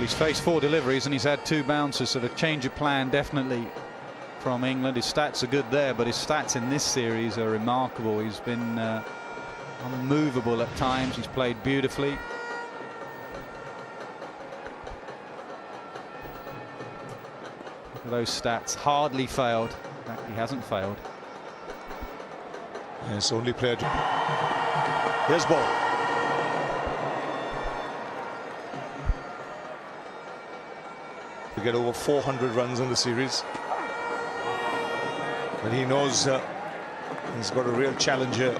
Well, he's faced 4 deliveries and he's had 2 bounces, so the change of plan definitely from England. His stats are good there, but his stats in this series are remarkable. He's been unmovable at times. He's played beautifully. Look at those stats. Hardly failed. In fact, he hasn't failed. Yes, only player. Here's ball. We get over 400 runs in the series. But he knows he's got a real challenger.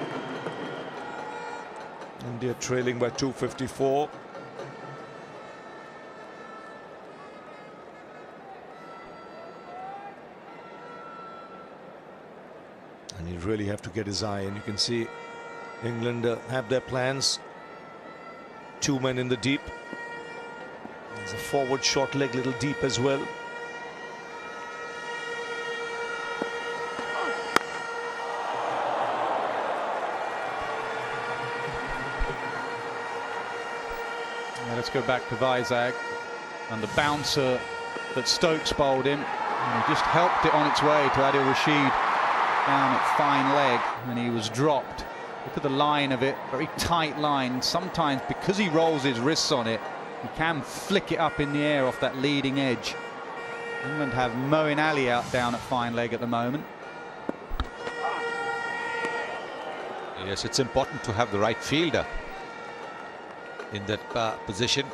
India trailing by 254. And he'd really have to get his eye, and you can see England have their plans. 2 men in the deep. There's a forward short leg, little deep as well. Let's go back to Vizag and the bouncer that Stokes bowled him. And he just helped it on its way to Adil Rashid down at fine leg, and he was dropped. Look at the line of it, very tight line. Sometimes because he rolls his wrists on it, he can flick it up in the air off that leading edge. England have Moeen Ali out down at fine leg at the moment. Yes, it's important to have the right fielder in that position.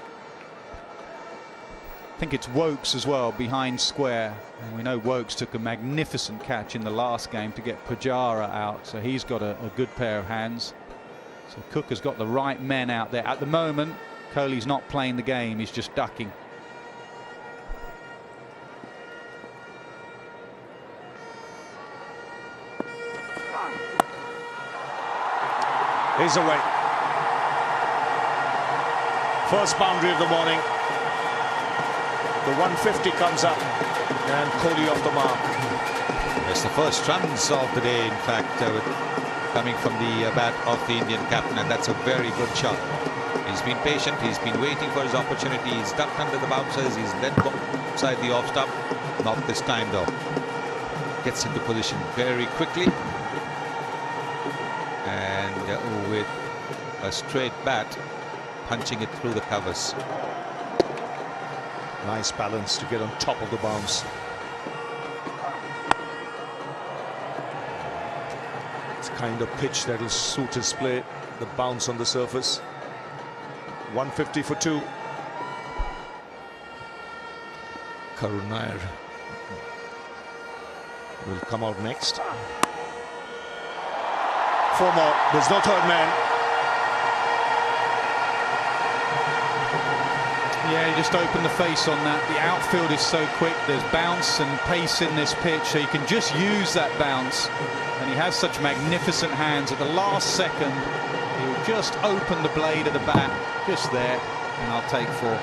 I think it's Wokes as well behind square, and we know Wokes took a magnificent catch in the last game to get Pujara out, so he's got a good pair of hands. So Cook has got the right men out there at the moment. Kohli's not playing the game, he's just ducking. He's away. First boundary of the morning. The 150 comes up, and Kohli off the mark. It's the first runs of the day, in fact, coming from the bat of the Indian captain, and that's a very good shot. He's been patient, he's been waiting for his opportunity, he's ducked under the bouncers, he's let go inside the off stump. Not this time though. Gets into position very quickly, and with a straight bat, punching it through the covers. Nice balance to get on top of the bounce. It's kind of pitch that will suit his play, the bounce on the surface. 150 for 2. Karun Nair will come out next. 4 more. There's no third man. Yeah, he just opened the face on that. The outfield is so quick. There's bounce and pace in this pitch, so you can just use that bounce. And he has such magnificent hands. At the last second, he'll just open the blade of the bat, just there, and I'll take 4.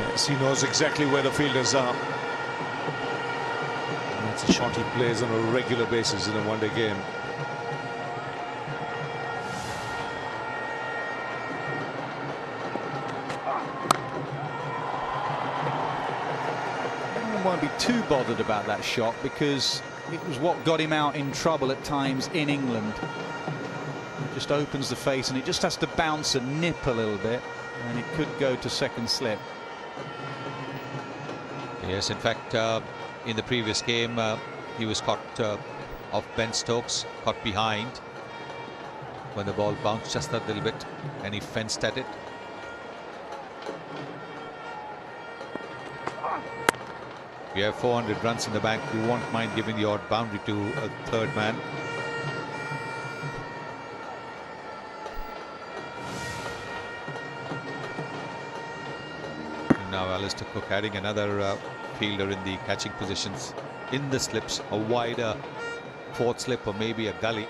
Yes, he knows exactly where the fielders are. And that's a shot he plays on a regular basis in a one-day game. Won't be too bothered about that shot because it was what got him out in trouble at times in England. It just opens the face and it just has to bounce and nip a little bit, and it could go to second slip. Yes, in fact, in the previous game, he was caught off Ben Stokes, caught behind when the ball bounced just a little bit, and he fenced at it. You have 400 runs in the bank. You won't mind giving the odd boundary to a third man. And now Alistair Cook adding another fielder in the catching positions in the slips, a wider fourth slip or maybe a gully.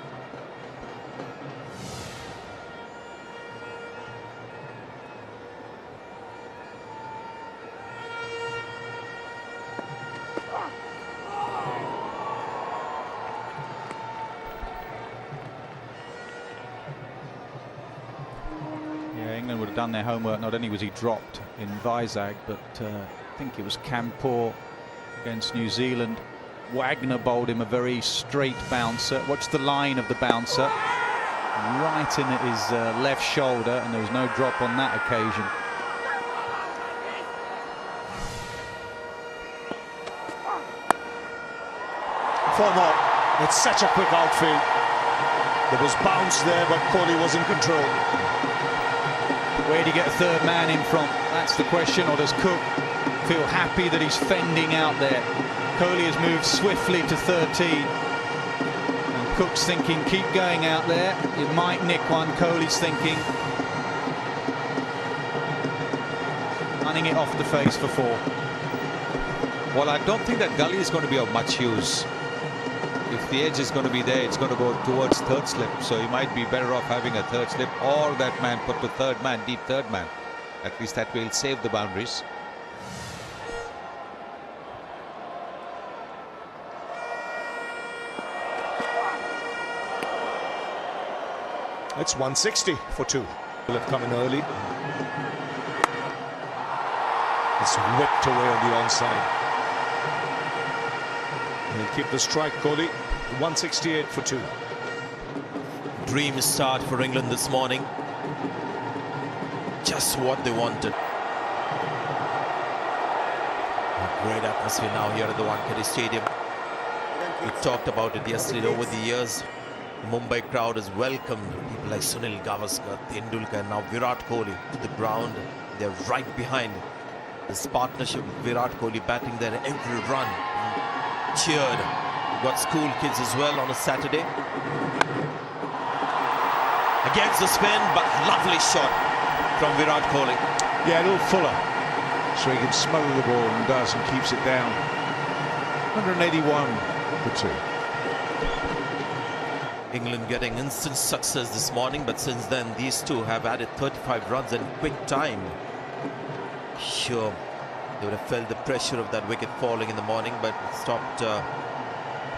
done their homework. Not only was he dropped in Vizag, but I think it was Campore against New Zealand. Wagner bowled him a very straight bouncer. Watch the line of the bouncer. Right in at his left shoulder, and there was no drop on that occasion. Four more. It's such a quick outfield. There was bounce there, but Kohli was in control. Where do you get a third man in from? That's the question. Or does Cook feel happy that he's fending out there? Kohli has moved swiftly to 13. And Cook's thinking, keep going out there. You might nick one. Kohli's thinking, running it off the face for 4. Well, I don't think that gully is going to be of much use. If the edge is going to be there, it's going to go towards third slip. So you might be better off having a third slip, or that man put to third man, deep third man. At least that way he'll save the boundaries. It's 160 for 2. Will have come in early. It's whipped away on the onside. He'll keep the strike, Kohli. 168 for 2. Dream start for England this morning. Just what they wanted. A great atmosphere now here at the Wankhede Stadium. We talked about it yesterday. Over the years, the Mumbai crowd has welcomed people like Sunil Gavaskar, Tendulkar, and now Virat Kohli to the ground. They're right behind this partnership with Virat Kohli batting there every run. Cheered. We've got school kids as well on a Saturday. Against the spin, but lovely shot from Virat Kohli. Yeah, a little fuller, so he can smother the ball, and does, and keeps it down. 181 for 2. England getting instant success this morning, but since then these two have added 35 runs in quick time. Sure, they would have felt the pressure of that wicket falling in the morning, but it stopped,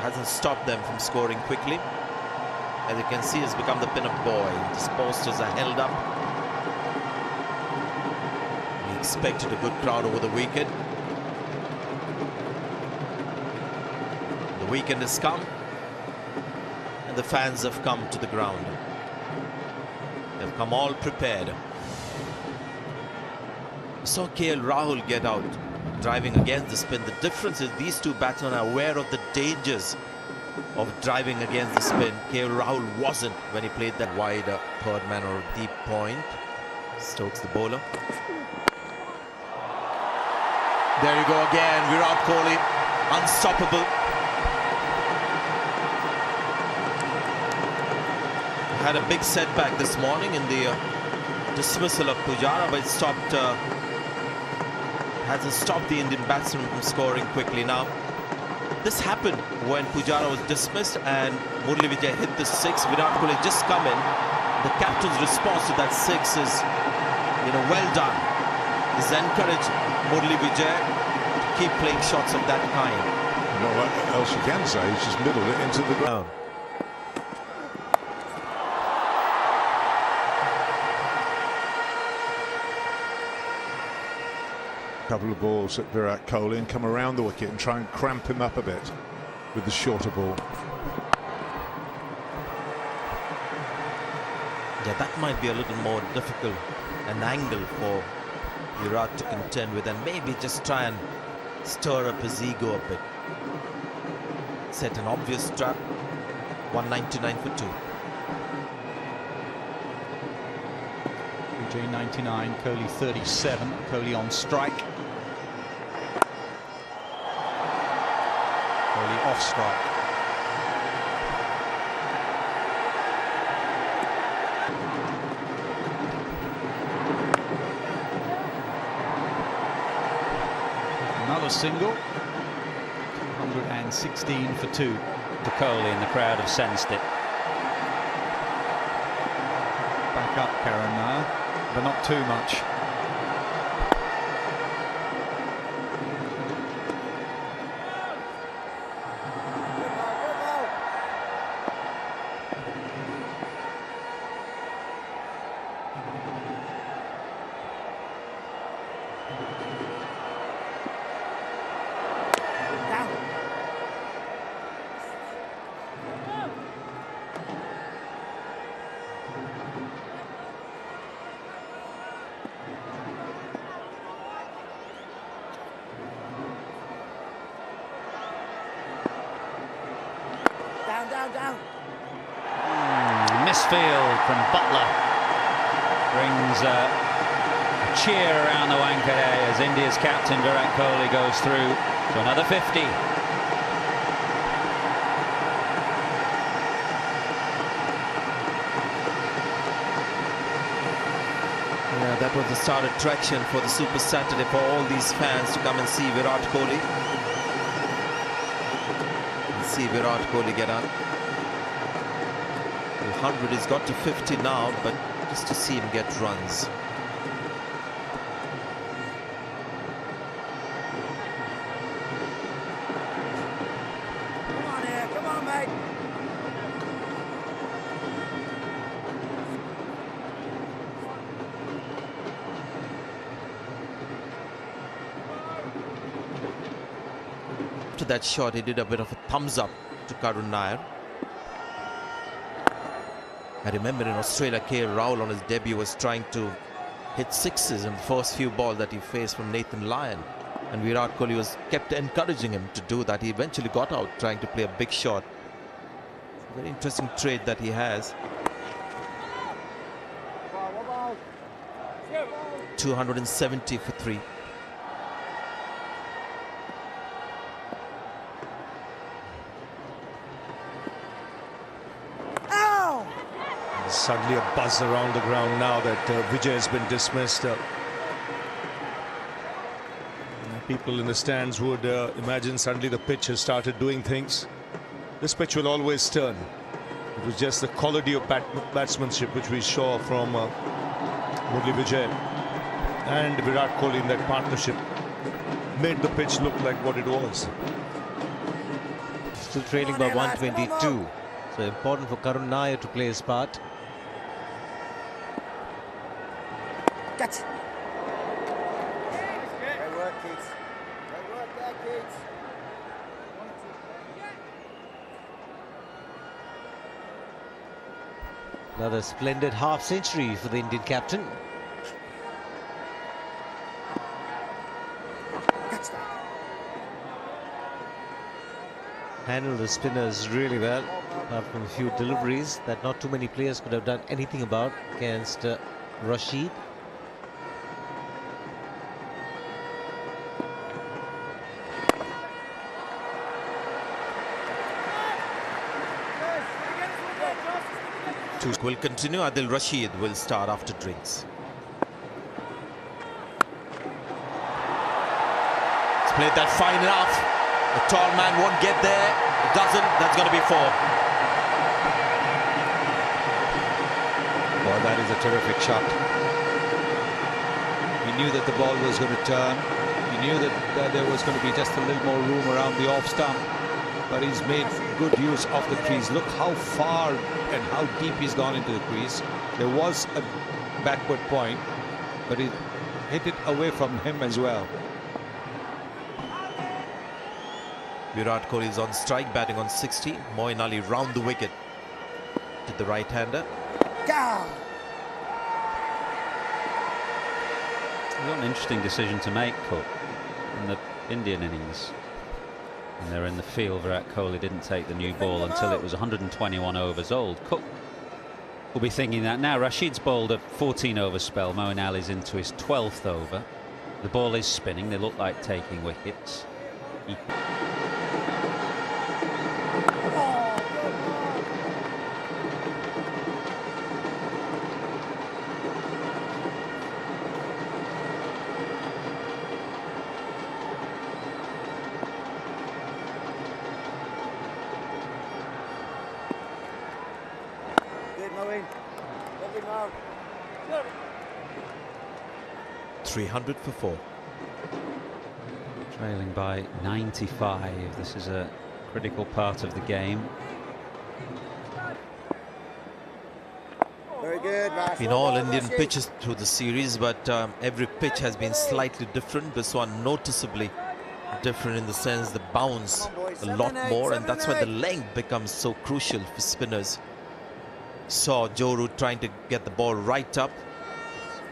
hasn't stopped them from scoring quickly. As you can see, it's become the pin-up boy. These posters are held up. We expected a good crowd over the weekend. The weekend has come, and the fans have come to the ground. They've come all prepared. We saw KL Rahul get out, driving against the spin. The difference is these two batsmen are aware of the dangers of driving against the spin. KL Rahul wasn't when he played that wider third man or deep point. Stokes the bowler. There you go again, Virat Kohli, unstoppable. Had a big setback this morning in the dismissal of Pujara, but it stopped. Hasn't stopped the Indian batsman from scoring quickly now. This happened when Pujara was dismissed and Murali Vijay hit the 6. Virat Kohli just come in. The captain's response to that 6 is, well done. He's encouraged Murali Vijay to keep playing shots of that kind. Not what else you can say. He's just middled it into the ground. Couple of balls at Virat Kohli and come around the wicket and try and cramp him up a bit with the shorter ball. Yeah, that might be a little more difficult an angle for Virat to contend with, and maybe just try and stir up his ego a bit. Set an obvious trap. 199 for 2. Vijay 99, Kohli 37. Kohli on strike. Kohli off strike. Another single. 116 for 2. To Kohli, and the crowd have sensed it. Back up, Karen, now, but not too much. Misfield from Butler brings a cheer around the Wankhede as India's captain Virat Kohli goes through to another 50. Yeah, that was the start attraction for the Super Saturday for all these fans to come and see Virat Kohli. And see Virat Kohli get on. 100, he's got to 50 now, but just to see him get runs. Come on here, come on, mate. After that shot, he did a bit of a thumbs up to Karun Nair. I remember in Australia, KL Rahul on his debut was trying to hit sixes in the first few balls that he faced from Nathan Lyon. And Virat Kohli kept encouraging him to do that. He eventually got out trying to play a big shot. It's a very interesting trait that he has. 270 for 3. Suddenly a buzz around the ground now that Vijay has been dismissed. People in the stands would imagine suddenly the pitch has started doing things. This pitch will always turn. It was just the quality of batsmanship which we saw from Murli Vijay and Virat Kohli in that partnership made the pitch look like what it was. Still trailing by 122. So important for Karun Nair to play his part. Catch. Great work, Keats. Great work there, Keats. Another splendid half century for the Indian captain. Catch that. Handled the spinners really well, apart from a few deliveries that not too many players could have done anything about against Rashid. Will continue. Adil Rashid will start after drinks. He's played that fine enough. The tall man won't get there. It doesn't. That's going to be 4. Well, that is a terrific shot. He knew that the ball was going to turn. He knew that there was going to be just a little more room around the off stump. But he's made good use of the crease. Look how far and how deep he's gone into the crease. There was a backward point, but he hit it away from him as well. Virat Kohli is on strike, batting on 60. Moeen Ali round the wicket to the right-hander. Down. He's got an interesting decision to make, Cook, in the Indian innings. And they're in the field. Virat Kohli didn't take the new ball until it was 121 overs old. Cook will be thinking that now. Rashid's bowled a 14-over spell. Moeen Ali's into his 12th over. The ball is spinning. They look like taking wickets. Good, Moeen. Lovely mark. 300 for 4. Trailing by 95. This is a critical part of the game. Very good. Been all Indian pitches through the series, but every pitch has been slightly different. This one noticeably different in the sense the bounce a lot more, and that's why the length becomes so crucial for spinners. Saw Joe Root trying to get the ball right up,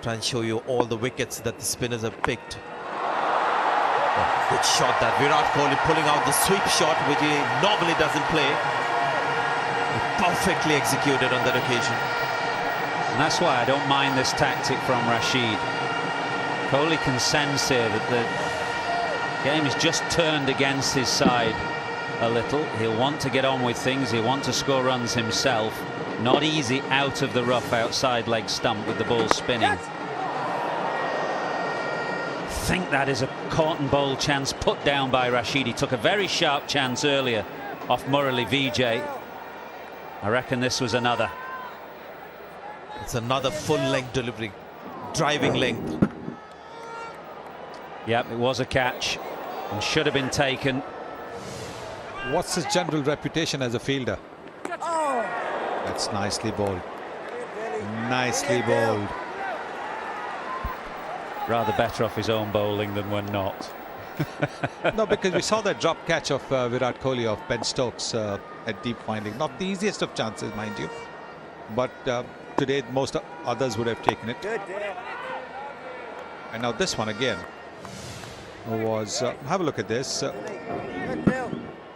try and show you all the wickets that the spinners have picked. Good shot that Virat Kohli pulling out the sweep shot, which he normally doesn't play. Perfectly executed on that occasion. And that's why I don't mind this tactic from Rashid. Kohli can sense here that the game is just turned against his side a little. He'll want to get on with things. He'll want to score runs himself. Not easy out of the rough outside leg stump with the ball spinning. I think that is a cotton bowl chance put down by Rashid. He took a very sharp chance earlier off Murali Vijay. I reckon this was another. It's another full-length delivery, driving length. Yep, it was a catch and should have been taken. What's his general reputation as a fielder? That's nicely bowled. Nicely bowled. Rather better off his own bowling than when not. No, because we saw that drop catch of Virat Kohli of Ben Stokes at deep finding. Not the easiest of chances, mind you. But today, most others would have taken it. And now this one again was, have a look at this.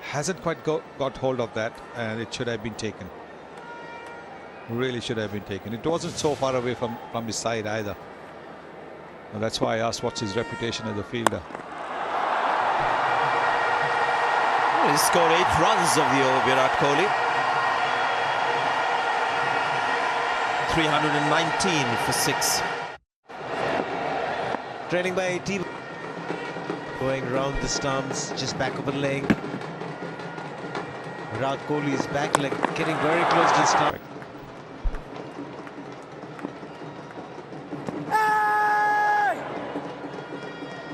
Hasn't quite got hold of that, and it should have been taken. Really should have been taken. It wasn't so far away from his side either. And that's why I asked what's his reputation as a fielder. He scored 8 runs of the over, Virat Kohli. 319 for 6. Trailing by 80. Going round the stumps, just back of a leg. Virat Kohli's back leg getting very close to the stump.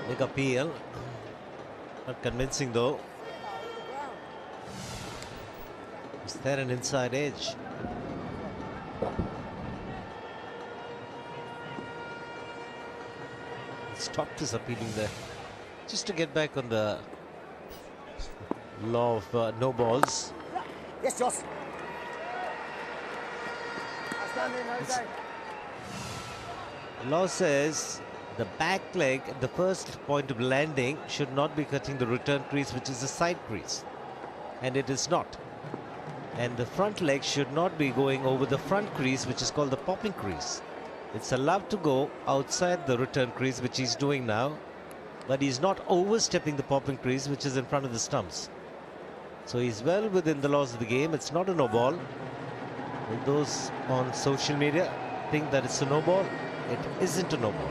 Big appeal. Not convincing though. Is there an inside edge? Stopped his appealing there. Just to get back on the law of no balls. Yes, Joss. The law says the back leg at the first point of landing should not be cutting the return crease, which is the side crease. And it is not. And the front leg should not be going over the front crease, which is called the popping crease. It's allowed to go outside the return crease, which he's doing now. But he's not overstepping the popping crease, which is in front of the stumps. So he's well within the laws of the game. It's not a no ball. And those on social media think that it's a no ball. It isn't a no ball.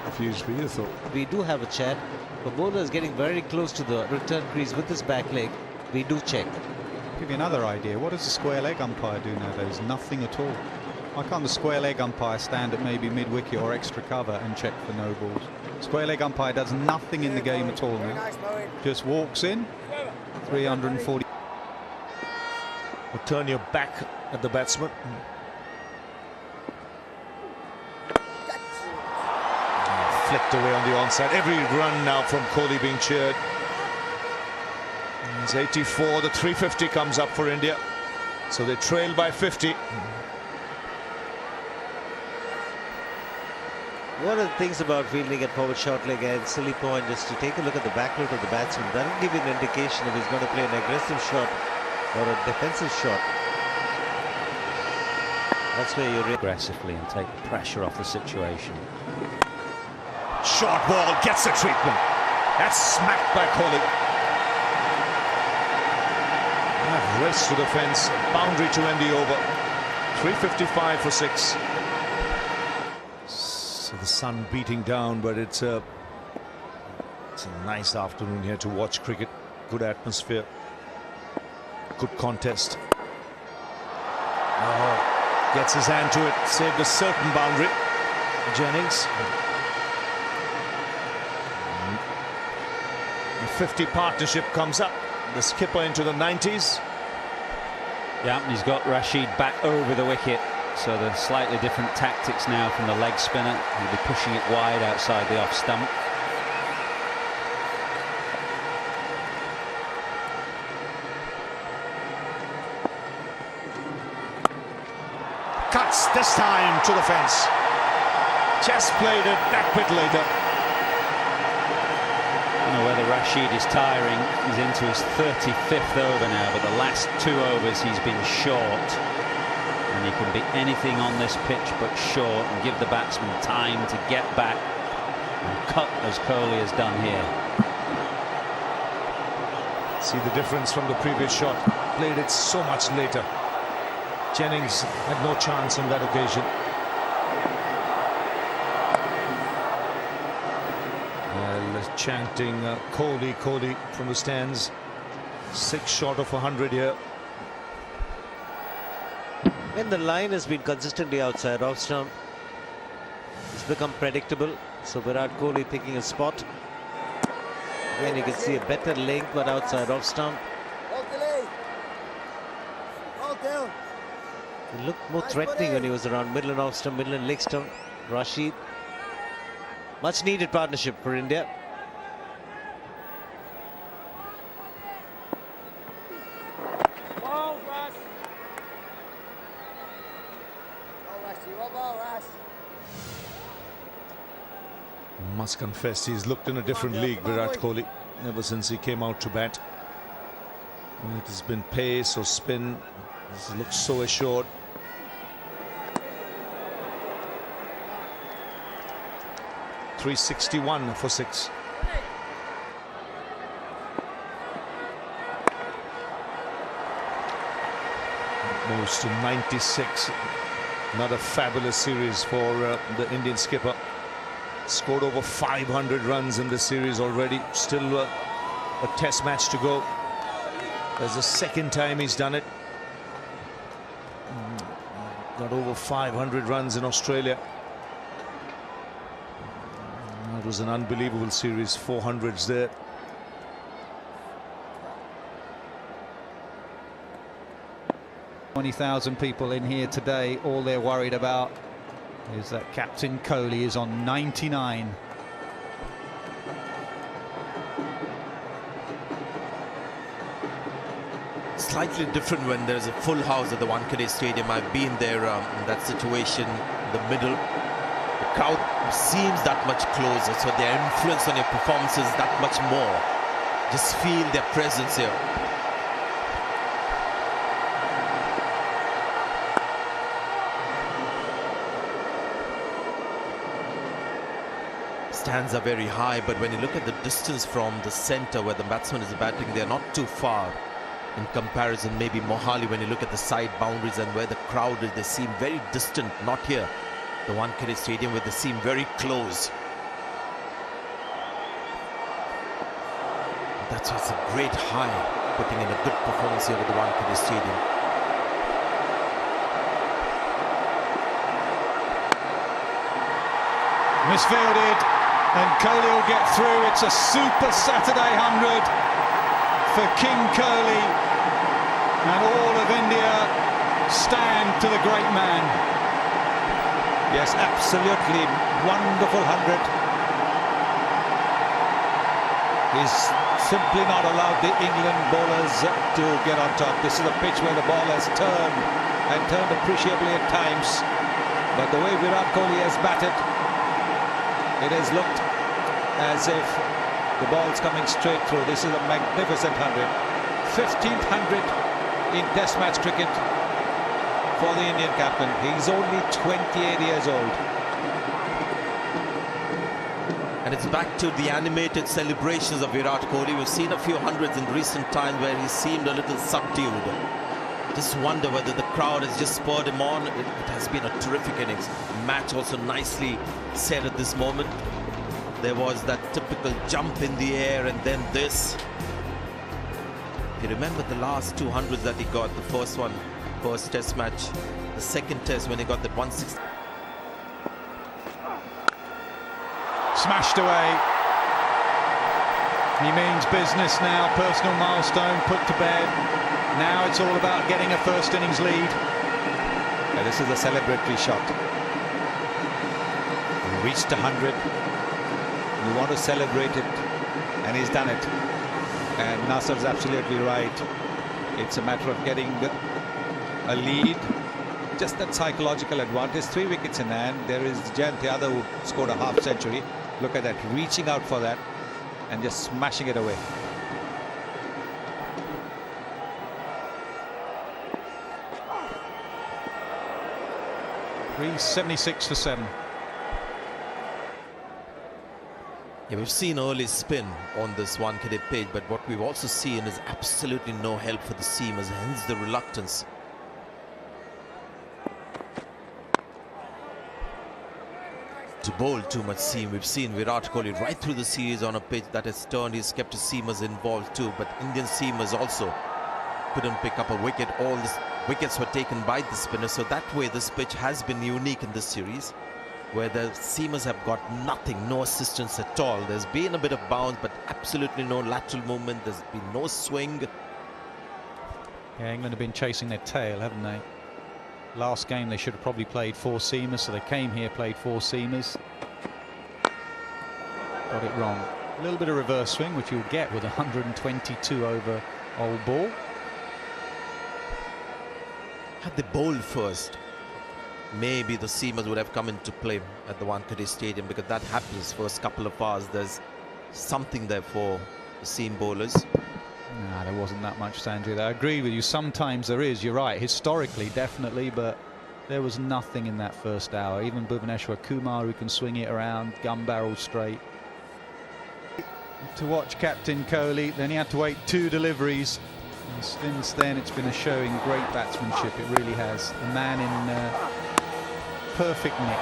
Confused with your thought. We do have a chat. The bowler is getting very close to the return crease with his back leg. We do check. Give you another idea. What does the square leg umpire do nowadays? Nothing at all. Why can't the square leg umpire stand at maybe mid-wicket or extra cover and check for no balls? Square leg umpire does nothing in the game at all now. Just walks in. 340. Turn your back at the batsman. Flicked away on the onside. Every run now from Kohli being cheered. It's 84. The 350 comes up for India. So they trail by 50. One of the things about fielding at forward short leg and silly point is to take a look at the back foot of the batsman. That'll give you an indication if he's going to play an aggressive shot or a defensive shot. That's where you're Aggressively and take the pressure off the situation. Short ball gets the treatment. That's smacked by Kohli. Race to the fence. Boundary to end the over. 355 for 6. So the sun beating down, but it's a nice afternoon here to watch cricket. Good atmosphere. Good contest. Gets his hand to it. Saved a certain boundary. Jennings. The 50 partnership comes up. the skipper into the 90s. Yeah, and he's got Rashid back over the wicket. So the slightly different tactics now from the leg spinner. He'll be pushing it wide outside the off stump. Cuts this time to the fence. Just played it that bit later. I don't know whether Rashid is tiring. He's into his 35th over now, but the last 2 overs he's been short. And he can be anything on this pitch but short and give the batsman time to get back and cut as Kohli has done here. See the difference from the previous shot. Played it so much later. Jennings had no chance on that occasion. Well, chanting Kohli, Kohli from the stands. 6 short of 100 here. When the line has been consistently outside off stump, it's become predictable. So Virat Kohli picking a spot. Again, you can see a better link, but outside off stump. He looked more threatening when he was around middle and off stump, middle and leg stump. Rashid. Much needed partnership for India. Must confess he's looked in a different league, Virat Kohli, ever since he came out to bat. It has been pace or spin. He looks so assured. .361 for 6. Most to 96. Another fabulous series for the Indian skipper. Scored over 500 runs in this series already. Still a test match to go. That's the second time he's done it. Got over 500 runs in Australia. It was an unbelievable series. 400s there. $20,000 people in here today. All they're worried about is that Captain Kohli is on 99. Slightly different when there's a full house at the Wankhede Stadium. I've been there in that situation, in the middle. The crowd seems that much closer, so their influence on your performance is that much more. Just feel their presence here. Stands are very high, but when you look at the distance from the center where the batsman is batting, they're not too far in comparison. Maybe Mohali, when you look at the side boundaries and where the crowd is, they seem very distant. Not here, the Wankhede Stadium, where they seem very close. That's what's a great high, putting in a good performance here at the Wankhede Stadium. Misfielded. And Kohli will get through. It's a super Saturday 100 for King Kohli. And all of India stand to the great man. Yes, absolutely wonderful 100. He's simply not allowed the England bowlers to get on top. This is a pitch where the ball has turned and turned appreciably at times. But the way Virat Kohli has batted, it has looked as if the ball's coming straight through. This is a magnificent 100. 15th 100 in Test match cricket for the Indian captain. He's only 28 years old. And it's back to the animated celebrations of Virat Kohli. We've seen a few hundreds in recent times where he seemed a little subdued. Just wonder whether the crowd has just spurred him on. It has been a terrific innings. Match also nicely set at this moment. There was that typical jump in the air and then this. If you remember the last 200s that he got, the first one, first test match, the second test when he got that 160. Smashed away. He means business now. Personal milestone put to bed. Now it's all about getting a first innings lead. Yeah, this is a celebratory shot. He reached 100. You want to celebrate it, and he's done it. And Nasser's absolutely right. It's a matter of getting a lead. Just that psychological advantage. 3 wickets in hand. There is Jayant Yadav who scored a half century. Look at that, reaching out for that and just smashing it away. .376 for 7. Yeah, we've seen early spin on this Wankhede pitch, but what we've also seen is absolutely no help for the seamers, hence the reluctance. To bowl too much seam. We've seen Virat Kohli right through the series on a pitch that has turned. He's kept his seamers involved too, but Indian seamers also couldn't pick up a wicket. All the wickets were taken by the spinner, so that way this pitch has been unique in this series, where the seamers have got nothing, no assistance at all. There's been a bit of bounce, but absolutely no lateral movement. There's been no swing. Yeah, England have been chasing their tail, haven't they? Last game they should have probably played 4 seamers, so they came here, played 4 seamers. Got it wrong. A little bit of reverse swing, which you'll get with a 122 over old ball. Had they bowled first, maybe the seamers would have come into play at the Wankhede Stadium, because that happens first couple of hours. There's something there for the seam bowlers. Nah, there wasn't that much, Sanjay. I agree with you. Sometimes there is. You're right. Historically, definitely, but there was nothing in that first hour. Even Bhuvaneshwar Kumar, who can swing it around, gun barrel straight. To watch Captain Kohli, then he had to wait 2 deliveries. And since then, it's been a showing great batsmanship. It really has. A man in perfect nick.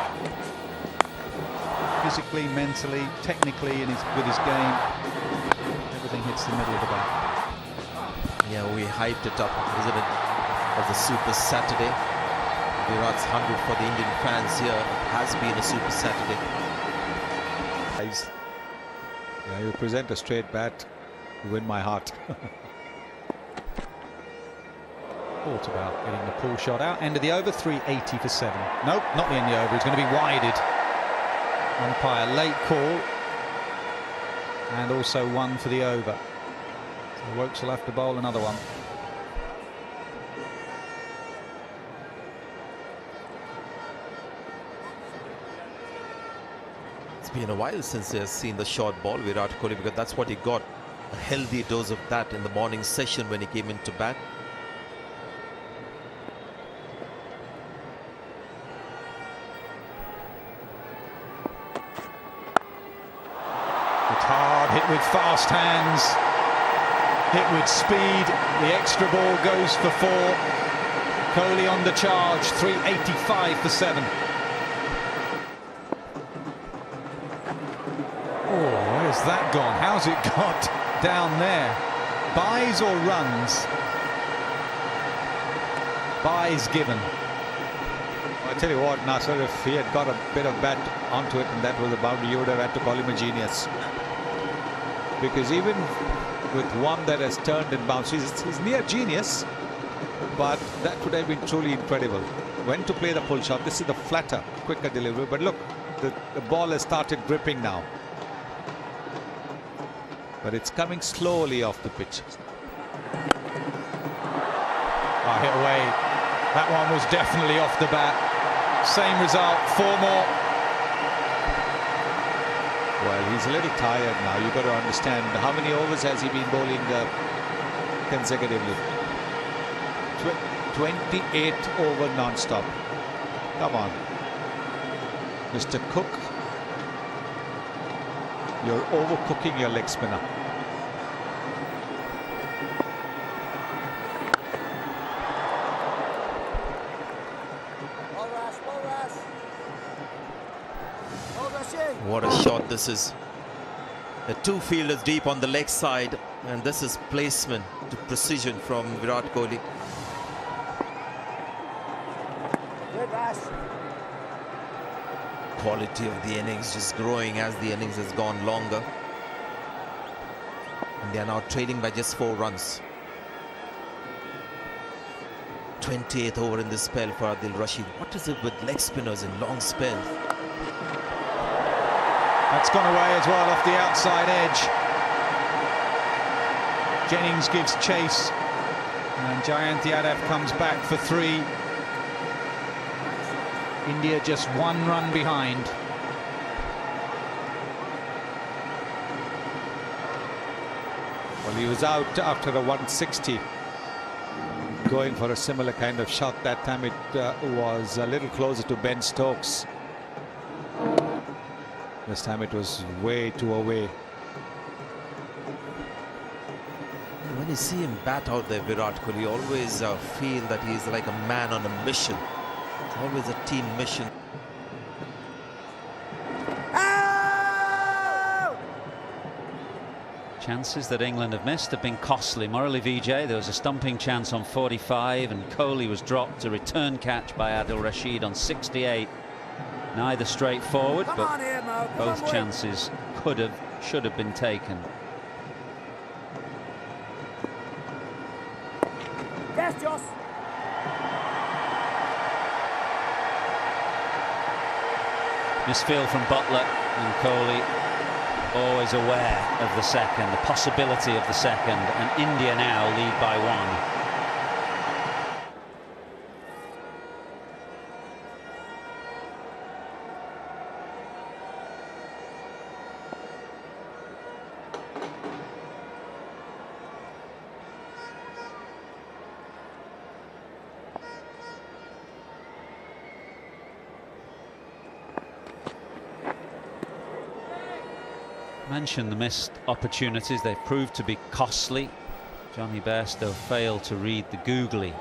Physically, mentally, technically, with his game, everything hits the middle of the bat. Yeah, we hyped it up, isn't it, as a Super Saturday. Virat's 100 for the Indian fans here. It has been a Super Saturday. Yeah, you present a straight bat, you win my heart. Thought about getting the pull shot out. End of the over, 380 for 7. Nope, not the end of the over. It's going to be wided. Umpire late call. And also 1 for the over. So Wokes will have to bowl another one. It's been a while since he has seen the short ball, Virat Kohli, because that's what he got. A healthy dose of that in the morning session when he came into bat. It's hard, hit with fast hands. Hit with speed. The extra ball goes for 4. Kohli on the charge. 385 for 7. Oh, where's that gone? How's it got down there? Buys or runs? Buys given. I tell you what, Nasser, if he had got a bit of bat onto it and that was a boundary, you would have had to call him a genius. Because even with one that has turned and bounced, he's near genius, but that would have been truly incredible. When to play the pull shot, this is the flatter, quicker delivery, but look, the ball has started gripping now. But it's coming slowly off the pitch. Oh, hit away. That one was definitely off the bat. Same result, 4 more. Well, he's a little tired now. You've got to understand, how many overs has he been bowling consecutively? 28 over non-stop. Come on, Mr. Cook. You're overcooking your leg spinner. What a shot this is. The 2 fielders deep on the leg side, and this is placement to precision from Virat Kohli. Quality of the innings just growing as the innings has gone longer. And they are now trailing by just 4 runs. 28th over in this spell for Adil Rashid. What is it with leg spinners in long spells? That's gone away as well off the outside edge. Jennings gives chase and Jayant Yadav comes back for 3. India just 1 run behind. Well, he was out after a 160, going for a similar kind of shot. That time it was a little closer to Ben Stokes. This time it was way too away. When you see him bat out there, Virat Kohli, you always feel that he's like a man on a mission. It's always a team mission. Chances that England have missed have been costly. Murali Vijay, there was a stumping chance on 45 and Kohli was dropped. A return catch by Adil Rashid on 68. Neither straightforward, but both chances could have, should have been taken. Yes, Joss. Misfield from Butler, and Kohli always aware of the second, the possibility of the second, and India now lead by 1. Mentioned the missed opportunities, they've proved to be costly. Johnny Bairstow failed to read the googly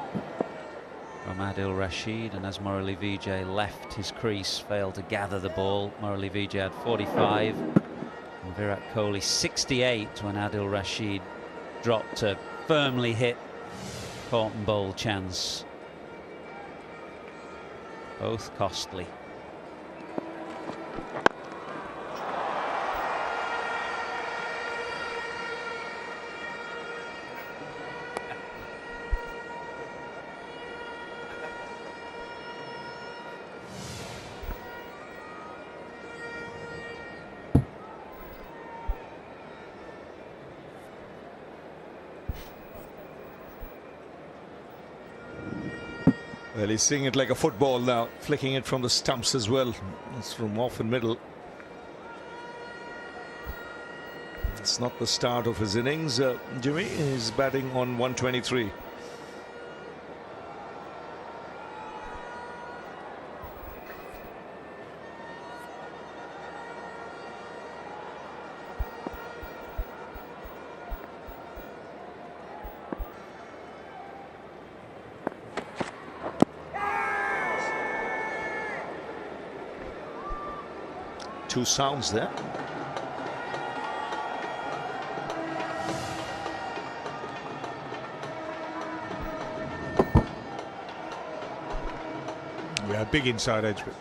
from Adil Rashid, and as Murali Vijay left his crease, failed to gather the ball. Murali Vijay had 45 and Virat Kohli 68 when Adil Rashid dropped a firmly hit caught and bowl chance. Both costly. Well, he's seeing it like a football now, flicking it from the stumps as well. It's from off in middle. It's not the start of his innings. Jimmy is batting on 123. Two sounds there. We had big inside edge. But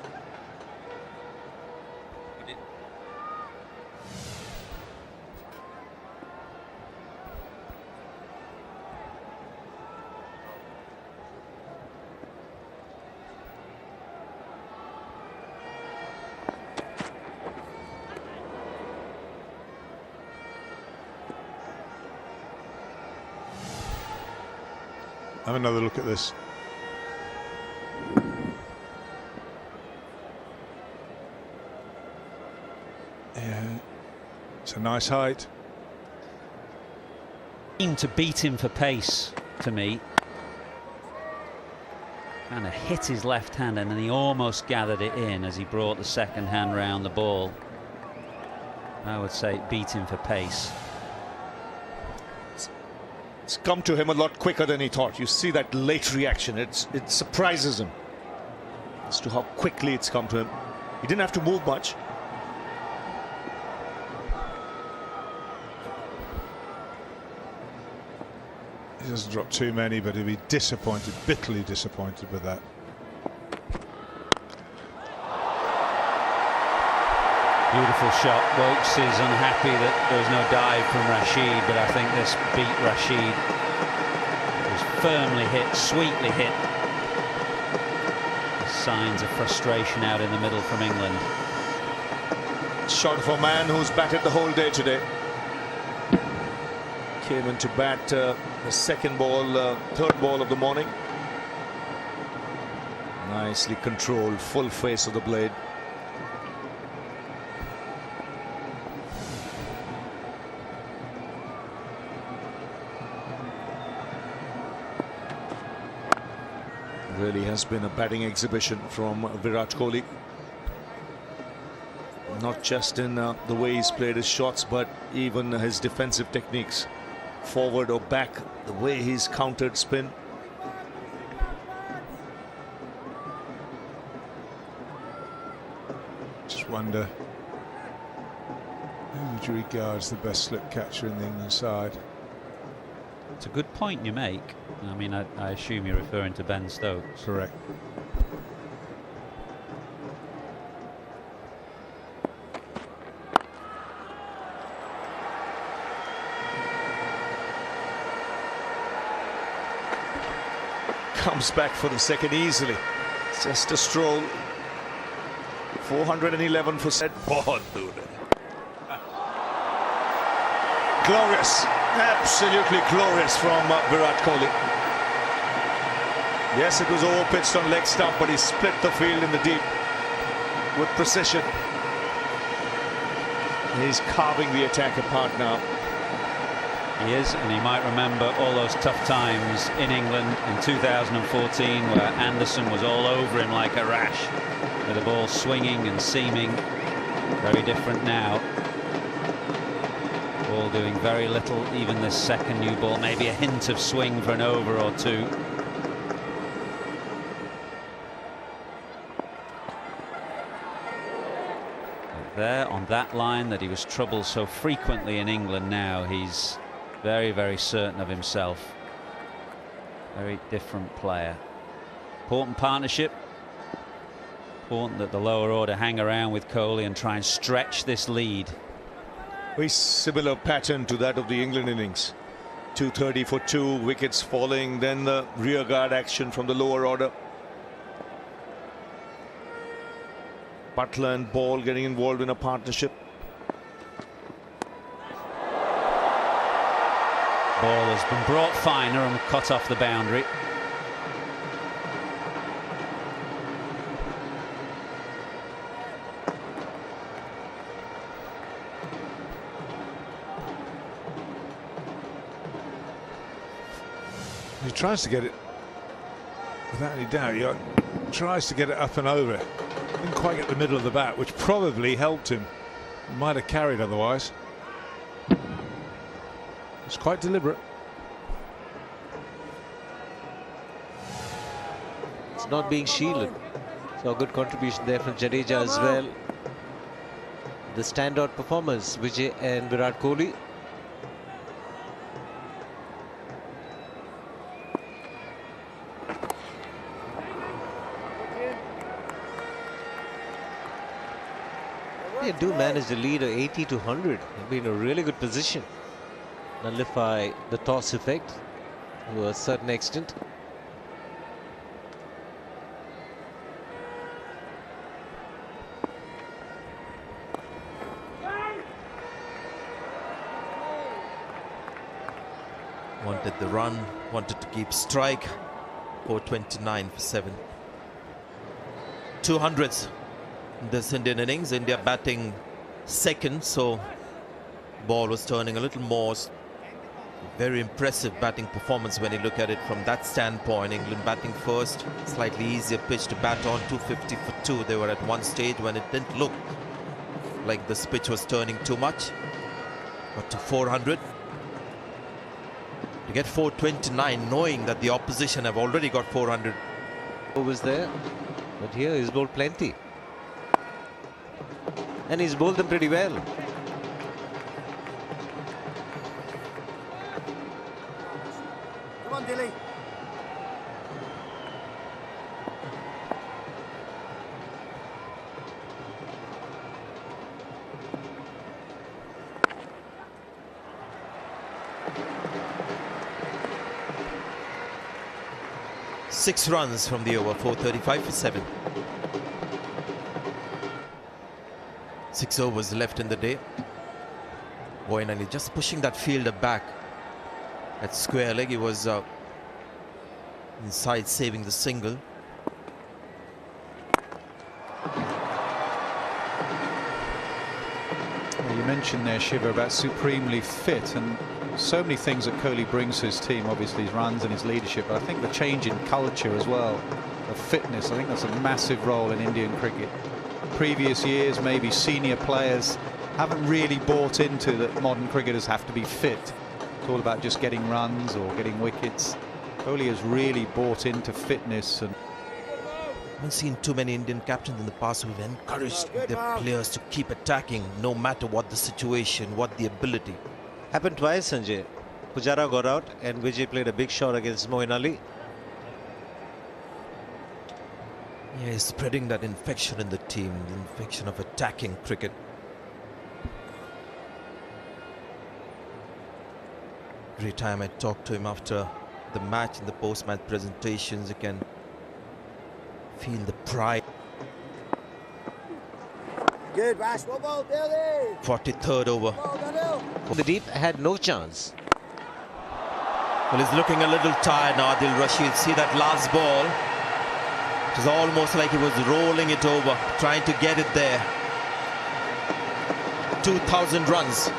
have another look at this. Yeah, it's a nice height. Seemed to beat him for pace, to me. Kind of hit his left hand and then he almost gathered it in as he brought the second hand round the ball. I would say it beat him for pace. It's come to him a lot quicker than he thought. You see that late reaction. It surprises him as to how quickly it's come to him. He didn't have to move much. He doesn't drop too many, but he'll be disappointed, bitterly disappointed with that. Beautiful shot. Wokes is unhappy that there was no dive from Rashid, but I think this beat Rashid. It was firmly hit, sweetly hit. Signs of frustration out in the middle from England. Shot for a man who's batted the whole day today. Came into bat the second ball, third ball of the morning. Nicely controlled, full face of the blade. Really has been a batting exhibition from Virat Kohli. Not just in the way he's played his shots, but even his defensive techniques, forward or back, the way he's countered spin. Just wonder who would you regard as the best slip catcher in the England side? It's a good point you make. I mean, I assume you're referring to Ben Stokes. Correct. Comes back for the second easily. It's just a stroll. 411 for set. Glorious, absolutely glorious from Virat Kohli. Yes, it was over-pitched on leg stump, but he split the field in the deep with precision. He's carving the attack apart now. He is, and he might remember all those tough times in England in 2014 where Anderson was all over him like a rash, with the ball swinging and seaming. Very different now. Ball doing very little, even this second new ball, maybe a hint of swing for an over or two. But there on that line that he was troubled so frequently in England, now he's very, very certain of himself. Very different player. Important partnership. Important that the lower order hang around with Kohli and try and stretch this lead. Very similar pattern to that of the England innings. 230 for 2, wickets falling, then the rear guard action from the lower order. Butler and Ball getting involved in a partnership. Ball has been brought finer and cut off the boundary. He tries to get it, without any doubt, he tries to get it up and over it. Didn't quite get the middle of the bat, which probably helped him. Might have carried otherwise. It's quite deliberate. It's not being shielded. So a good contribution there from Jadeja as well. The standout performers, Vijay and Virat Kohli. They do manage the lead of 80 to 100. They'll be in a really good position. Nullify the toss effect to a certain extent. Wanted the run, wanted to keep strike. 429 for 7. 200s in this Indian innings. India batting second, so ball was turning a little more. Very impressive batting performance when you look at it from that standpoint. England batting first, slightly easier pitch to bat on. 250 for 2. They were at one stage when it didn't look like this pitch was turning too much. Got to 400. To get 429, knowing that the opposition have already got 400. Was there, but here he's bowled plenty. And he's bowled them pretty well. Come on, Dilly. 6 runs from the over, 435 for 7. 6 overs left in the day. Wankhede just pushing that fielder back at square leg. He was inside saving the single. You mentioned there, Shiva, about supremely fit, and so many things that Kohli brings to his team, obviously his runs and his leadership, but I think the change in culture as well, of fitness, I think that's a massive role in Indian cricket. Previous years, maybe senior players haven't really bought into that modern cricketers have to be fit. It's all about just getting runs or getting wickets. Kohli has really bought into fitness. And I haven't seen too many Indian captains in the past who've encouraged their players to keep attacking no matter what the situation, what the ability. Happened twice, Sanjay. Pujara got out and Vijay played a big shot against Moeen Ali. Yeah, he's spreading that infection in the team, the infection of attacking cricket. Every time I talk to him after the match in the post-match presentations, you can feel the pride. Good, Rash. 43rd over. The deep had no chance. Well, he's looking a little tired now, Adil Rashid. See that last ball? It was almost like he was rolling it over, trying to get it there. 2,000 runs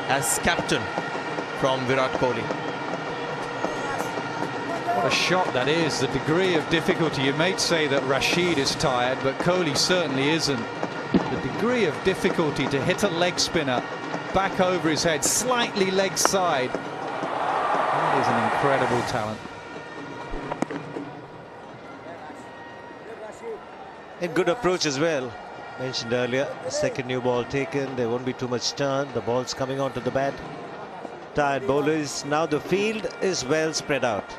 as captain from Virat Kohli. what a shot that is, the degree of difficulty. You may say that Rashid is tired, but Kohli certainly isn't. The degree of difficulty to hit a leg spinner back over his head, slightly leg side. That is an incredible talent. And good approach as well. Mentioned earlier, the second new ball taken, there won't be too much turn. The ball's coming onto the bat. Tired bowlers. Now the field is well spread out.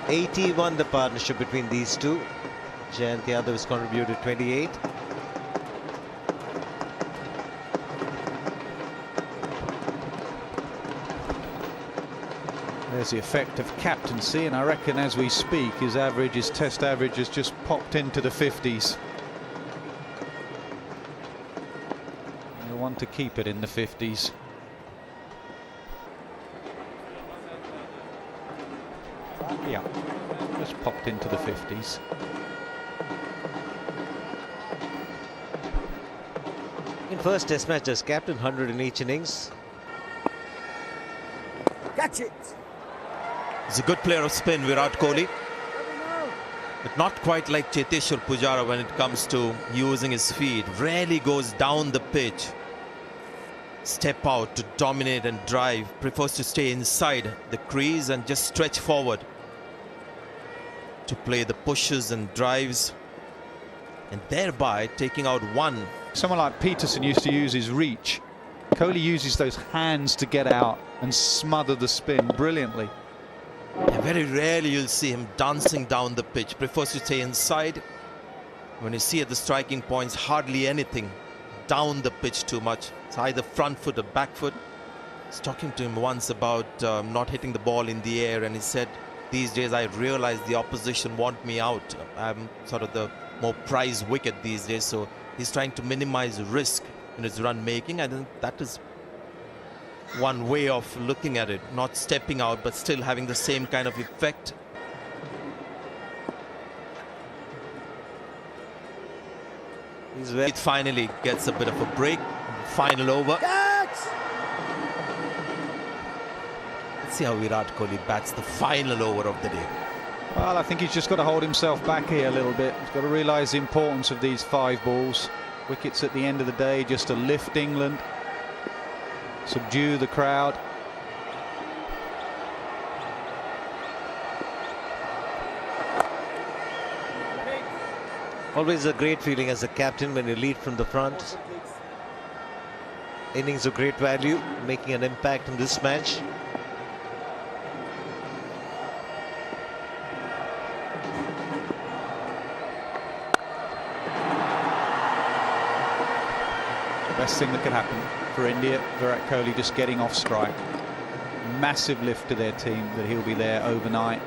.81 the partnership between these two. Jayant Yadav has contributed 28. There's the effect of captaincy, and I reckon as we speak his average, his test average, has just popped into the 50s. You want to keep it in the 50s. Yeah, just popped into the 50s. In first test match as captain, 100 in each innings. Catch it. He's a good player of spin, Virat Kohli. But not quite like Cheteshwar Pujara when it comes to using his feet. Rarely goes down the pitch. Step out to dominate and drive. Prefers to stay inside the crease and just stretch forward to play the pushes and drives, and thereby taking out one. Someone like Peterson used to use his reach. Kohli uses those hands to get out and smother the spin brilliantly. Yeah, very rarely you'll see him dancing down the pitch. Prefers to stay inside. When you see at the striking points, hardly anything down the pitch too much. It's either front foot or back foot. I was talking to him once about not hitting the ball in the air, and he said, these days I realize the opposition want me out. I'm sort of the more prized wicket these days, so he's trying to minimize risk in his run making. I think that is one way of looking at it, not stepping out but still having the same kind of effect. It finally gets a bit of a break. Final over. Let's see how Virat Kohli bats the final over of the day. Well, I think he's just got to hold himself back here a little bit. He's got to realise the importance of these 5 balls. Wickets at the end of the day, just to lift England, subdue the crowd. Always a great feeling as a captain when you lead from the front. Innings of great value, making an impact in this match. Best thing that could happen for India, Virat Kohli just getting off strike. Massive lift to their team that he'll be there overnight.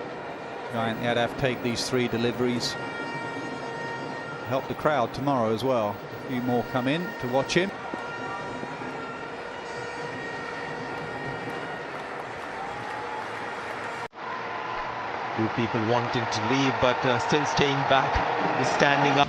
Jayant Yadav take these 3 deliveries. Help the crowd tomorrow as well. A few more come in to watch him. Few people wanting to leave, but still staying back, standing up.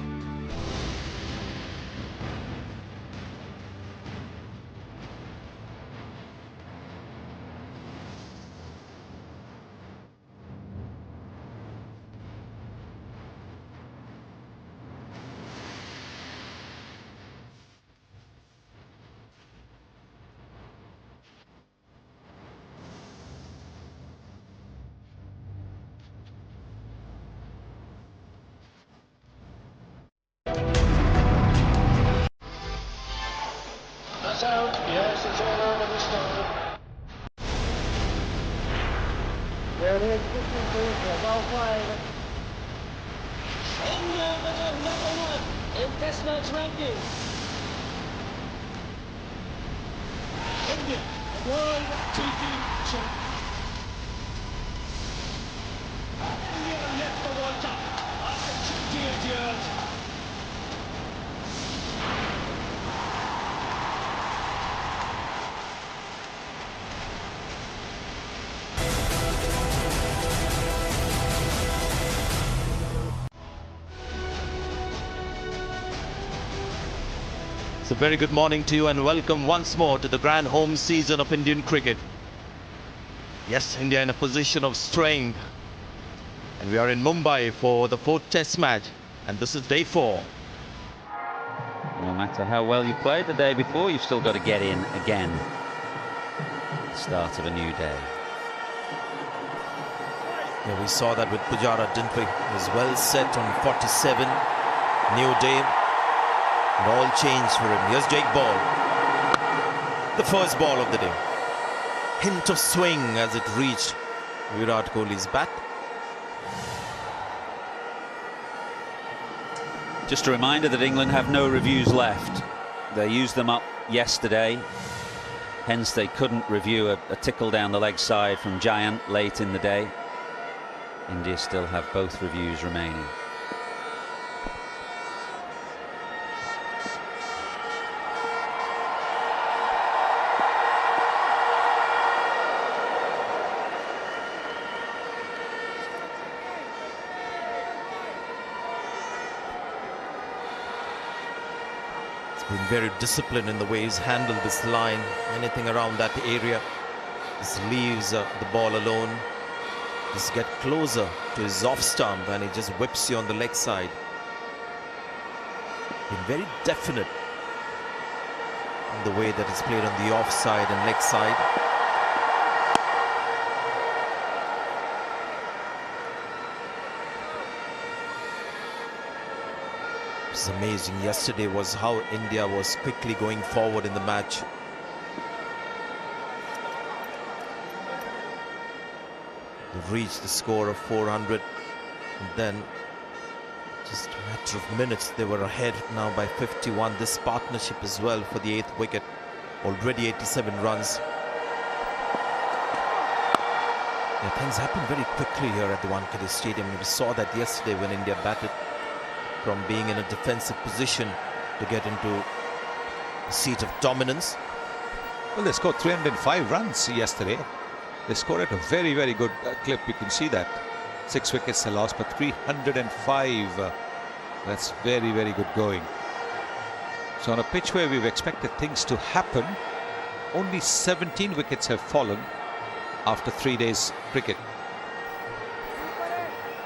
Yes, it's all over this time. There it is, 52, well played. India are number 1 in Test match ranking. India, World T20 champ. India left the World Cup after 28 years. So very good morning to you and welcome once more to the grand home season of Indian cricket. Yes, India in a position of strength. And we are in Mumbai for the 4th test match. And this is day 4. No matter how well you played the day before, you've still got to get in again. The start of a new day. Yeah, we saw that with Pujara, didn't we? He was well set on 47. New day. And all changed for him. Here's Jake Ball. The first ball of the day. Hint of swing as it reached Virat Kohli's bat. Just a reminder that England have no reviews left. They used them up yesterday. Hence they couldn't review a tickle down the leg side from Jayant late in the day. India still have both reviews remaining. Been very disciplined in the way he's handled this line. Anything around that area, just leaves the ball alone. Just get closer to his off stump and he just whips you on the leg side. Been very definite in the way that it's played on the off side and leg side. Amazing yesterday was how India was quickly going forward in the match. They've reached the score of 400 and then just a matter of minutes they were ahead now by 51. This partnership as well for the 8th wicket, already 87 runs. Yeah, things happen very quickly here at the Wankhede Stadium. We saw that yesterday when India batted, from being in a defensive position to get into a seat of dominance. Well, they scored 305 runs yesterday. They scored at a very, very good clip. You can see that. 6 wickets they lost, but 305. That's very, very good going. So on a pitch where we've expected things to happen, only 17 wickets have fallen after 3 days cricket.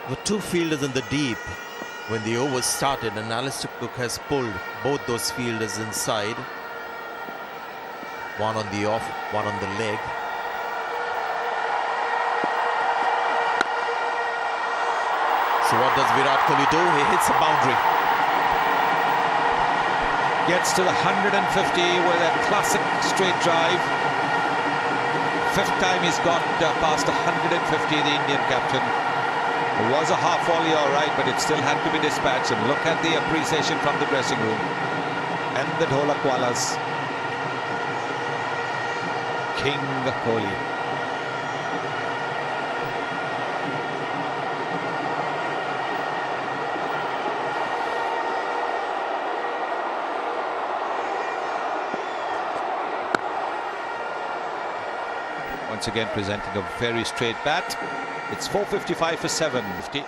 With 2 fielders in the deep, when the overs started, and Alistair Cook has pulled both those fielders inside. One on the off, one on the leg. So what does Virat Kohli do? He hits a boundary. Gets to the 150 with a classic straight drive. 5th time he's got past 150, the Indian captain. It was a half volley, all right, but it still had to be dispatched. And look at the appreciation from the dressing room. and the Dholakwalas. King Kohli. Once again presenting a very straight bat. It's 455 for 750.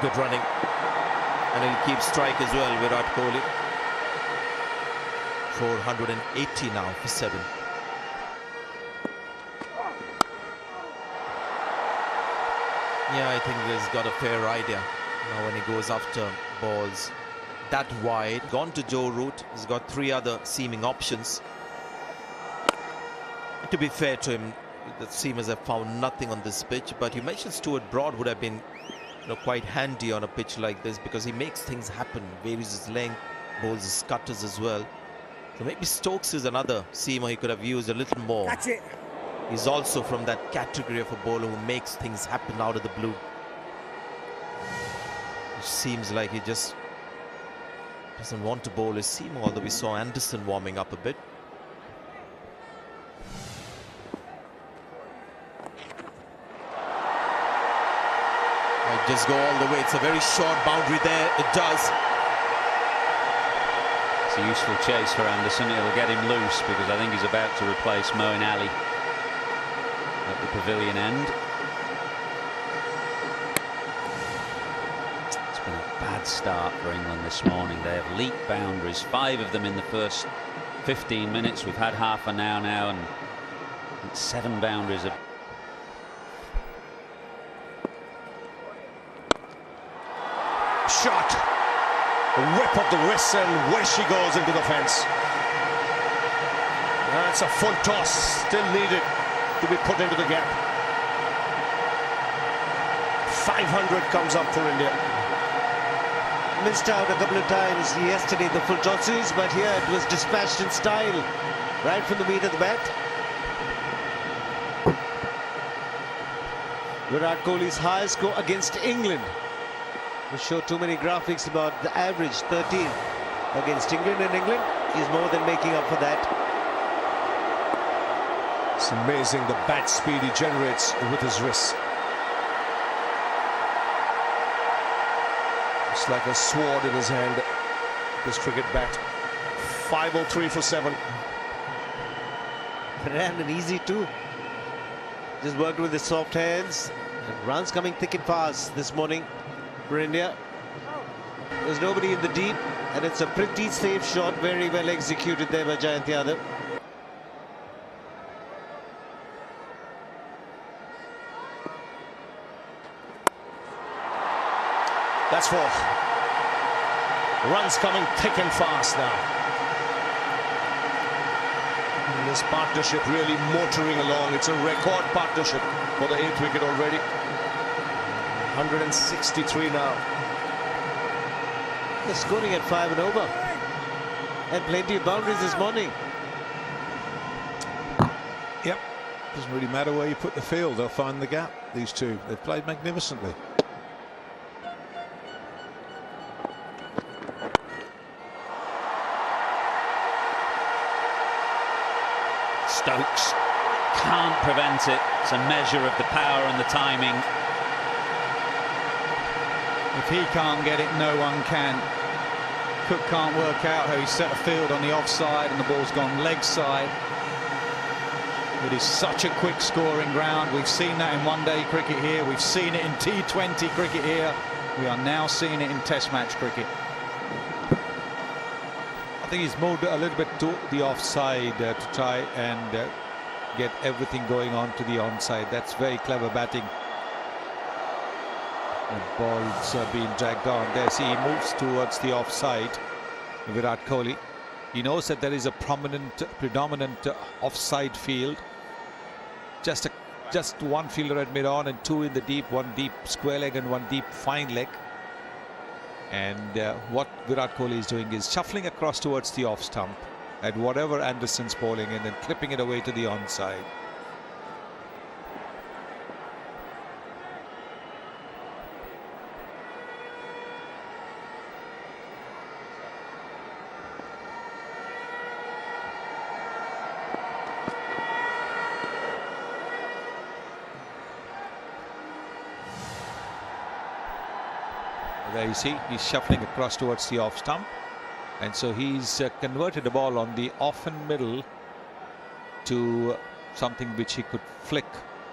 Good running. And he'll keep strike as well, Virat Kohli. 480 now for 7. Yeah, I think he's got a fair idea now when he goes after balls that wide. Gone to Joe Root. He's got 3 other seaming options. To be fair to him, the seamers have found nothing on this pitch. But you mentioned Stuart Broad would have been, quite handy on a pitch like this because he makes things happen, varies his length, bowls his cutters as well. So maybe Stokes is another seamer he could have used a little more. Catch it. He's also from that category of a bowler who makes things happen out of the blue. It seems like he just doesn't want to bowl his seamer, although we saw Anderson warming up a bit. Might just go all the way. It's a very short boundary there. It does. It's a useful chase for Anderson. It'll get him loose because I think he's about to replace Moeen Ali at the pavilion end. It's been a bad start for England this morning. They have leaked boundaries, 5 of them in the first 15 minutes. We've had half an hour now and 7 boundaries. Shot. A whip of the wrist, and where she goes into the fence. That's a full toss, still needed to be put into the gap. 500 comes up for India. Missed out a couple of times yesterday, the full tosses, but here it was dispatched in style, right from the meat of the bat. Virat Kohli's highest score against England. We show too many graphics about the average 13 against England, and England is more than making up for that. It's amazing the bat speed he generates with his wrists. It's like a sword in his hand, this cricket bat. 503 for 7. Ran an easy 2. Just worked with his soft hands. And runs coming thick and fast this morning for India. There's nobody in the deep, and it's a pretty safe shot, very well executed there by Jayant Yadav. That's 4. Runs coming thick and fast now. And this partnership really motoring along. It's a record partnership for the 8th wicket already. 163 now. They're scoring at 5 and over. And plenty of boundaries this morning. Yep. Doesn't really matter where you put the field, they'll find the gap, these two. They've played magnificently. Stokes can't prevent it. It's a measure of the power and the timing. If he can't get it, no one can. Cook can't work out how he set a field on the offside and the ball's gone leg side. It is such a quick scoring ground. We've seen that in one-day cricket here. We've seen it in T20 cricket here. We are now seeing it in Test match cricket. I think he's moved a little bit to the offside to try and get everything going on to the onside. That's very clever batting. The ball's being dragged on. There, see, he moves towards the offside. Virat Kohli. He knows that there is a predominant offside field. Just one fielder at mid-on and 2 in the deep, 1 deep square leg and 1 deep fine leg. And what Virat Kohli is doing is shuffling across towards the off stump at whatever Anderson's bowling and then clipping it away to the onside. There you see, he's shuffling across towards the off stump. And so he's converted the ball on the off and middle to something which he could flick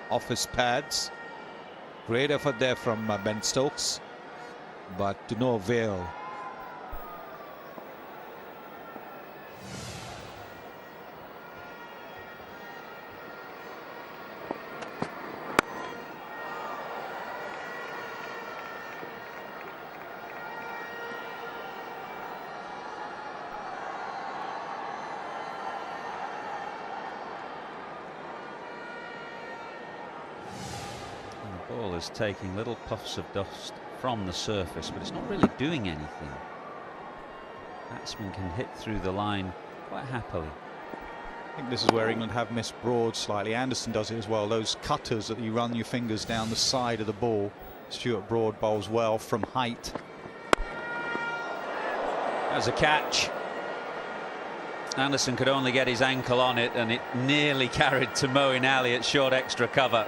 off his pads. Great effort there from Ben Stokes, but to no avail. Ball is taking little puffs of dust from the surface, but it's not really doing anything. Batsman can hit through the line quite happily. I think this is where England have missed Broad slightly. Anderson does it as well. Those cutters that you run your fingers down the side of the ball. Stuart Broad bowls well from height. There's a catch. Anderson could only get his ankle on it, and it nearly carried to Moeen Ali at short extra cover.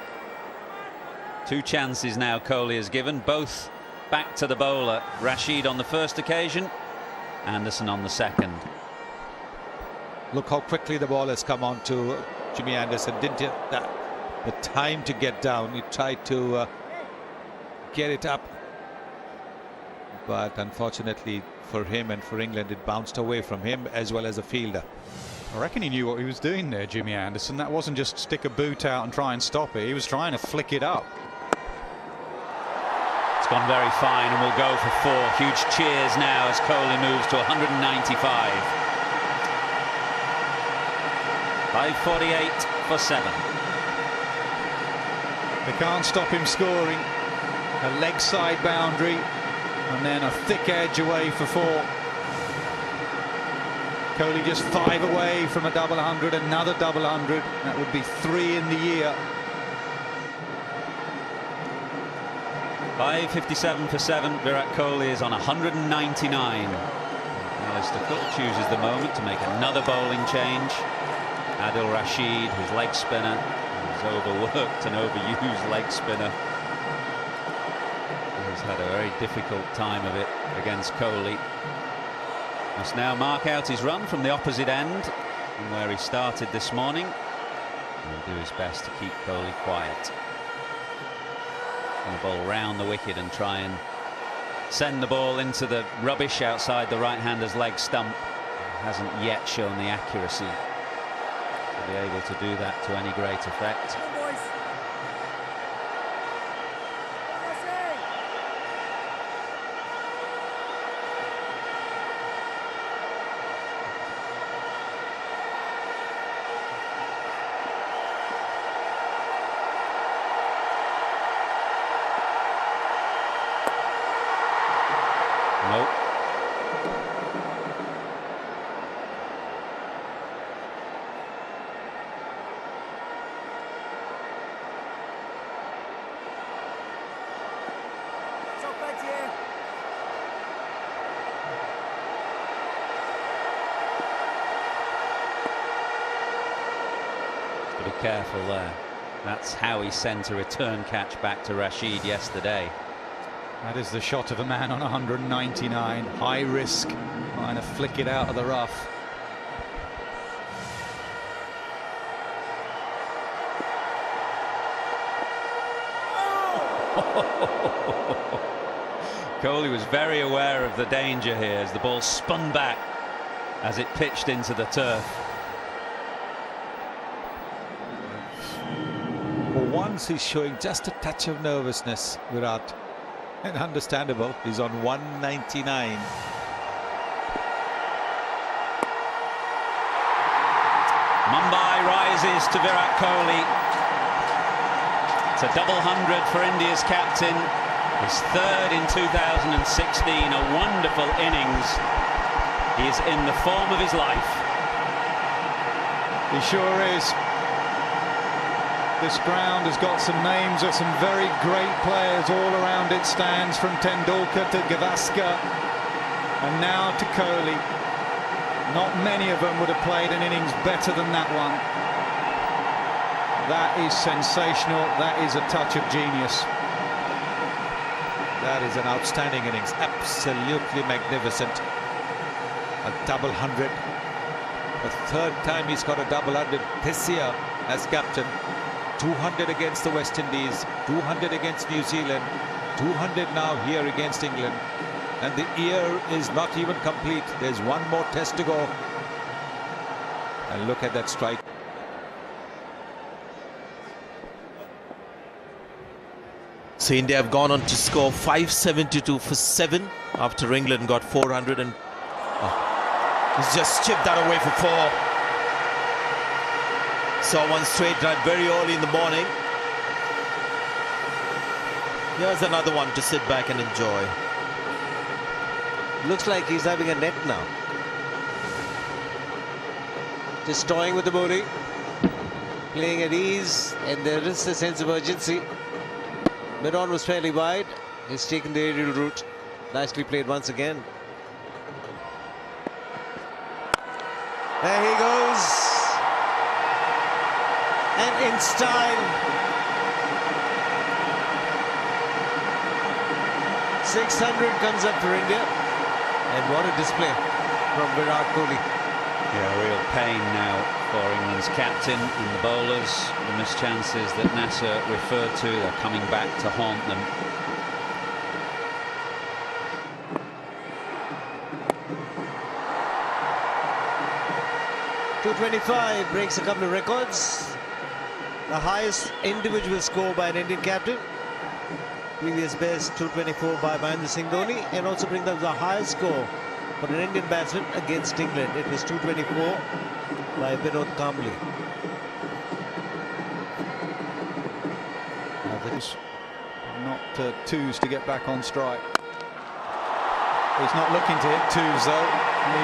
2 chances now Kohli has given, both back to the bowler. Rashid on the first occasion, Anderson on the second. Look how quickly the ball has come on to Jimmy Anderson. Didn't get the time to get down. He tried to get it up, but unfortunately for him and for England, it bounced away from him as well as the fielder. I reckon he knew what he was doing there, Jimmy Anderson. That wasn't just stick a boot out and try and stop it. He was trying to flick it up. It's gone very fine and will go for 4. Huge cheers now as Kohli moves to 195. 5:48 for 7. They can't stop him scoring. A leg side boundary and then a thick edge away for 4. Kohli just 5 away from a double 100, another double 100. That would be 3 in the year. 5:57 for 7. Virat Kohli is on 199. Alistair Cook chooses the moment to make another bowling change. Adil Rashid, his leg spinner, his overworked and overused leg spinner, has had a very difficult time of it against Kohli. Must now mark out his run from the opposite end, from where he started this morning, and do his best to keep Kohli quiet. And the ball round the wicket and try and send the ball into the rubbish outside the right-hander's leg stump. Hasn't yet shown the accuracy to be able to do that to any great effect. Nope. To be careful there. That's how he sent a return catch back to Rashid yesterday. That is the shot of a man on 199. High risk, trying to flick it out of the rough. Kohli was very aware of the danger here as the ball spun back as it pitched into the turf. For once he's showing just a touch of nervousness, Virat. And understandable, he's on 199. Mumbai rises to Virat Kohli. It's a double 100 for India's captain. His 3rd in 2016, a wonderful innings. He is in the form of his life. He sure is. This ground has got some names of some very great players all around it. Stands from Tendulkar to Gavaskar and now to Kohli. Not many of them would have played an innings better than that one. That is sensational. That is a touch of genius. That is an outstanding innings. Absolutely magnificent. A double hundred. The third time he's got a double hundred this year as captain. 200 against the West Indies, 200 against New Zealand, 200 now here against England. And the year is not even complete. There's one more test to go. And look at that strike. So India have gone on to score 572 for 7 after England got 400 and he's just chipped that away for 4. Saw one straight drive very early in the morning. Here's another one to sit back and enjoy. Looks like he's having a net now. Just toying with the bowling, playing at ease, and there is a sense of urgency. Mid-on was fairly wide. He's taken the aerial route. Nicely played once again. There he goes. And in style. 600 comes up for India. And what a display from Virat Kohli. Yeah, real pain now for England's captain and the bowlers. The missed chances that Nasser referred to, they're coming back to haunt them. .225 breaks a couple of records. The highest individual score by an Indian captain. Previous best 224 by Mahendra Singh Dhoni, and also brings up the highest score for an Indian batsman against England. It was 224 by Virat Kohli. Not twos to get back on strike. He's not looking to hit twos though.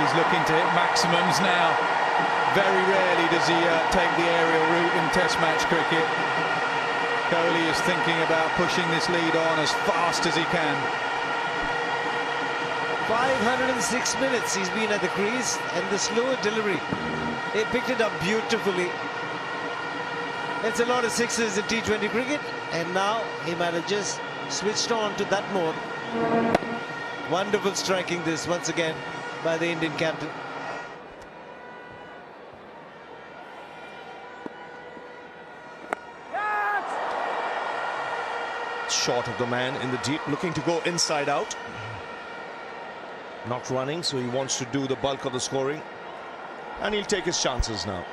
He's looking to hit maximums now. Very rarely does he take the aerial route in Test match cricket. Kohli is thinking about pushing this lead on as fast as he can. 506 minutes he's been at the crease, and the slower delivery, he picked it up beautifully. It's a lot of sixes in T20 cricket, and now he might have just switched on to that mode. Wonderful striking this once again by the Indian captain. Short of the man in the deep, looking to go inside out. Not running, so he wants to do the bulk of the scoring. And he'll take his chances now.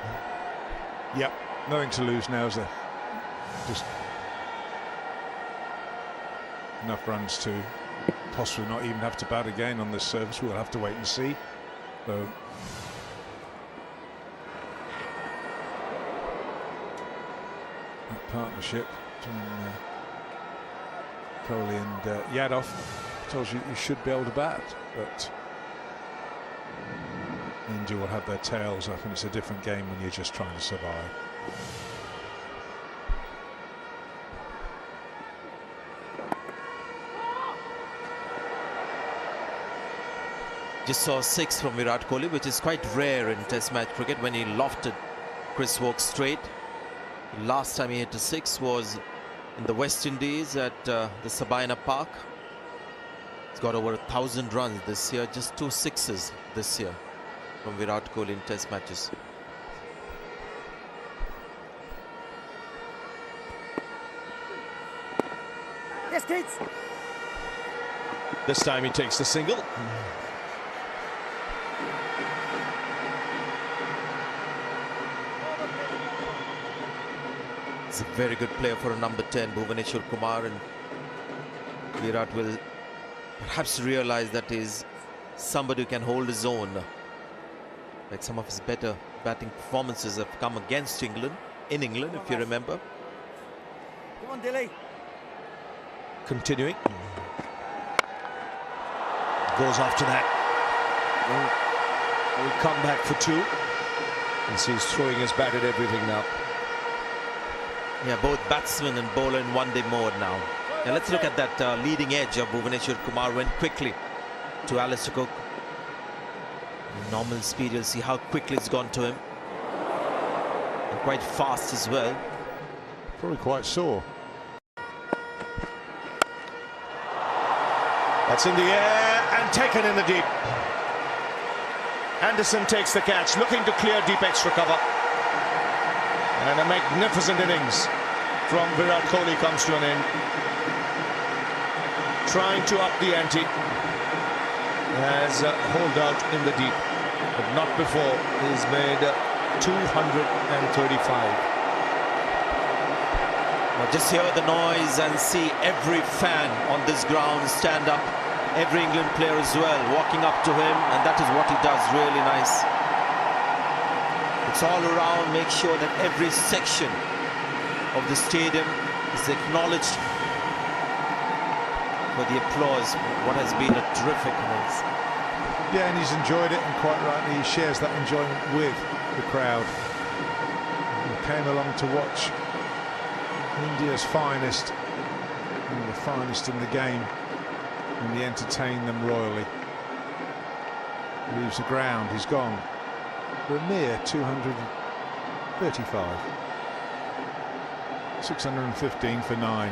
Yep, nothing to lose now, is there? Just enough runs to possibly not even have to bat again on this surface. We'll have to wait and see. So that partnership between Kohli and Yadav tells you you should be able to bat, but India will have their tails up, and it's a different game when you're just trying to survive. Just saw 6 from Virat Kohli, which is quite rare in Test match cricket when he lofted Chris Woakes straight. Last time he hit a 6 was in the West Indies at the Sabina Park. He's got over 1,000 runs this year, just 2 sixes this year from Virat Kohli in Test matches. Yes, kids. This time he takes the single. He's a very good player for a number 10, Bhuvaneshwar Kumar, and Virat will perhaps realize that he's somebody who can hold his own. Like some of his better batting performances have come against England, in England, if you remember. Come on, Dilly. Continuing. Goes after that. Will come back for 2. And see he's throwing his bat at everything now. Yeah, both batsman and bowler in one-day mode now. Now let's look at that leading edge of Bhuvaneshwar Kumar. Went quickly to Alistair Cook. Normal speed, you'll see how quickly it's gone to him. And quite fast as well. Probably quite sore. That's in the air and taken in the deep. Anderson takes the catch, looking to clear deep extra cover. And a magnificent innings from Virat Kohli comes to an end. Trying to up the ante. Has holed out in the deep, but not before. He's made 235. Now just hear the noise and see every fan on this ground stand up. Every England player as well walking up to him, and that is what he does really nice. It's all around, make sure that every section of the stadium is acknowledged for the applause. What has been a terrific innings. Yeah, and he's enjoyed it, and quite rightly he shares that enjoyment with the crowd. He came along to watch India's finest, and the finest in the game, and he entertained them royally. Leaves the ground, he's gone for a mere 235. 615 for 9.